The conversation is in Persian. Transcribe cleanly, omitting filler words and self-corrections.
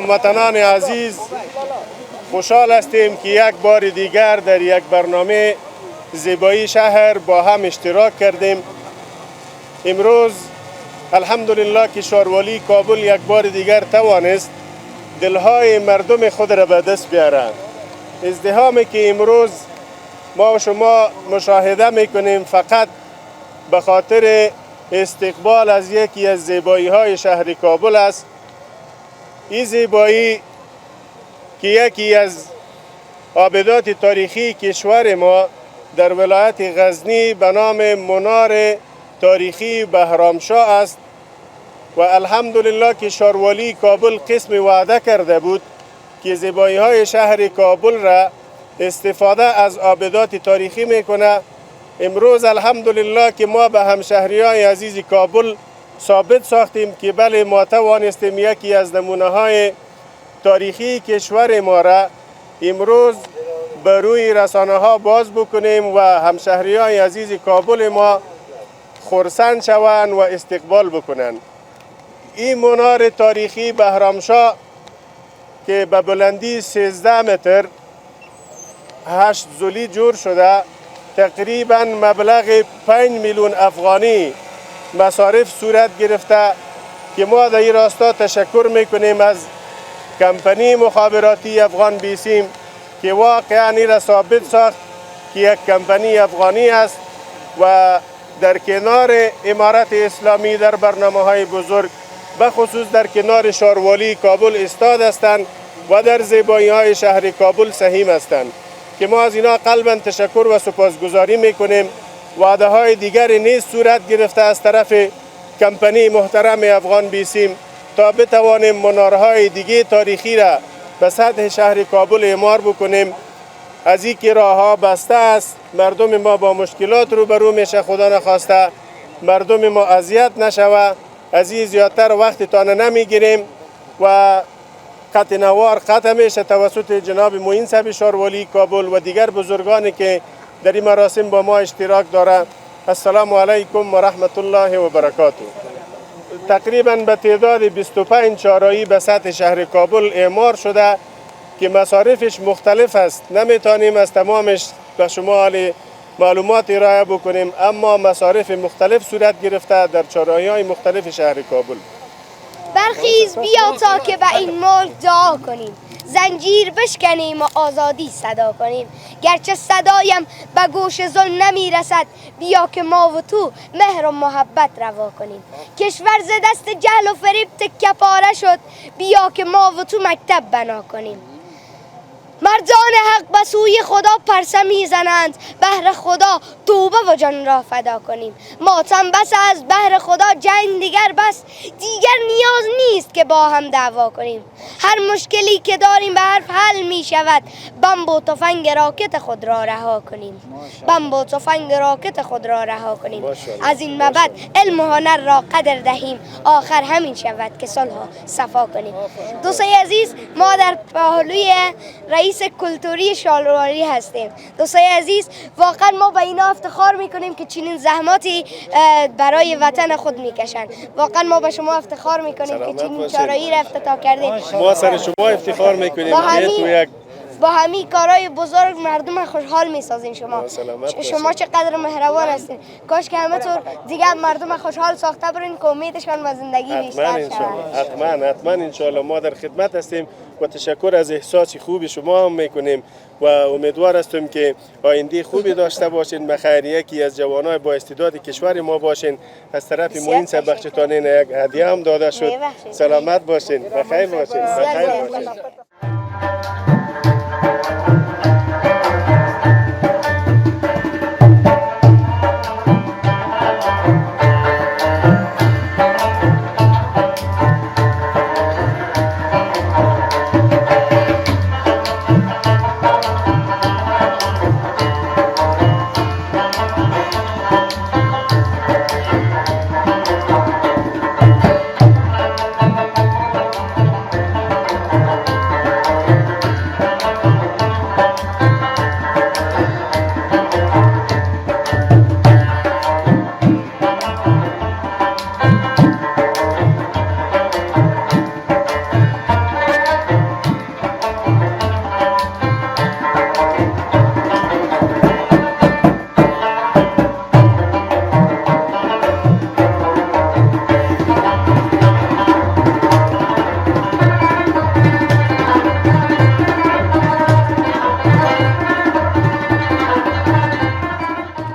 هموطنان عزیز، خوشحال هستیم که یک بار دیگر در یک برنامه زیبایی شهر با هم اشتراک کردیم. امروز الحمدلله که شاروالی کابل یک بار دیگر توانست دلهای مردم خود را به دست بیارند. ازدحامی که امروز ما و شما مشاهده میکنیم فقط به خاطر استقبال از یکی از زیبایی های شهر کابل است. این زیبایی که یکی از آبدات تاریخی کشور ما در ولایت غزنی به نام منار تاریخی بهرامشاه است و الحمدلله که شاروالی کابل قسم وعده کرده بود که زیبایی های شهر کابل را استفاده از آبدات تاریخی میکنه. امروز الحمدلله که ما به همشهریان عزیز کابل ثابت ساختیم که بله ما توانستیم یکی از نمونه های تاریخی کشور ما را امروز بر روی رسانه ها باز بکنیم و همشهریان عزیز کابل ما خرسند شوند و استقبال بکنند. این منار تاریخی بهرامشاه که به بلندی 13 متر 8 ضلع جور شده، تقریبا مبلغ 5 میلیون افغانی مصارف صورت گرفته که ما در این راستا تشکر میکنیم از کمپانی مخابراتی افغان بیسیم که واقعا این را ثابت ساخت که یک کمپانی افغانی است و در کنار امارت اسلامی در برنامه های بزرگ بخصوص در کنار شاروالی کابل استاد هستند و در زیبایی های شهر کابل سهیم هستند که ما از اینا قلبا تشکر و سپاسگزاری میکنیم. وعده های دیگری نیز صورت گرفته از طرف کمپانی محترم افغان بیسیم تا بتوانیم منارهای دیگه تاریخی را به سطح شهر کابل اعمار بکنیم. از این که راه ها بسته است، مردم ما با مشکلات روبرو میشه، خدا نخواسته مردم ما اذیت نشوه. از این زیادتر وقتتان نمیگیریم و قطع نوار قطع میشه توسط جناب معین صاحب شاروالی کابل و دیگر بزرگانی که در این مراسم با ما اشتراک دارند. السلام علیکم و رحمت الله و برکاته. تقریبا به تعداد 25 چهارراهی به سطح شهر کابل اعمار شده که مصارفش مختلف است. نمیتونیم از تمامش به شما معلومات ارائه بکنیم، اما مصارف مختلف صورت گرفته در چهارراهی‌های مختلف شهر کابل. برخیز بیا تا که به این ملک دعا کنیم، زنجیر بشکنیم و آزادی صدا کنیم. گرچه صدایم به گوش ظلم نمی رسد، بیا که ما و تو مهر و محبت روا کنیم. کشور ز دست جهل و فریب تکه پاره شد، بیا که ما و تو مکتب بنا کنیم. مردان حق به سوی خدا پرسه میزنند، بهر خدا توبه و جان را فدا کنیم. ماتم بس از بهر خدا جنگ دیگر بس، دیگر نیاز نیست که با هم دعوا کنیم. هر مشکلی که داریم به حرف حل می شود، بمب و تفنگ راکت خود را رها کنیم. بمب و تفنگ راکت خود را رها کنیم. از این بعد علم و هنر را قدر دهیم، آخر همین شود که صلح و صفا کنیم. دوستای عزیز، ما در پهلوی رئیس کلتوری شاروالی هستیم. دوستای عزیز، واقعا ما به اینا افتخار میکنیم که چنین زحماتی برای وطن خود میکشند. واقعا ما به شما افتخار میکنیم که چنین چهارراهی را افتتاح کردیم. ما سر شما افتخار میکنیم با همین کارهای بزرگ مردم خوشحال میسازین. شما چقدر مهربان هستین. کاش که همه طور دیگه مردم خوشحال ساخته برین که امیدشان به زندگی بیشتر شود. حتما انشاءالله ما در خدمت هستیم و تشکر از احساس خوبی شما هم میکنیم و امیدوار هستیم که آینده خوبی داشته باشین. بخیر یکی از جوانای با استعداد کشور ما باشین. از طرف معین صاحب بخشتانین یک هدیه هم داده شد. سلامت باشین، بخیر باشین.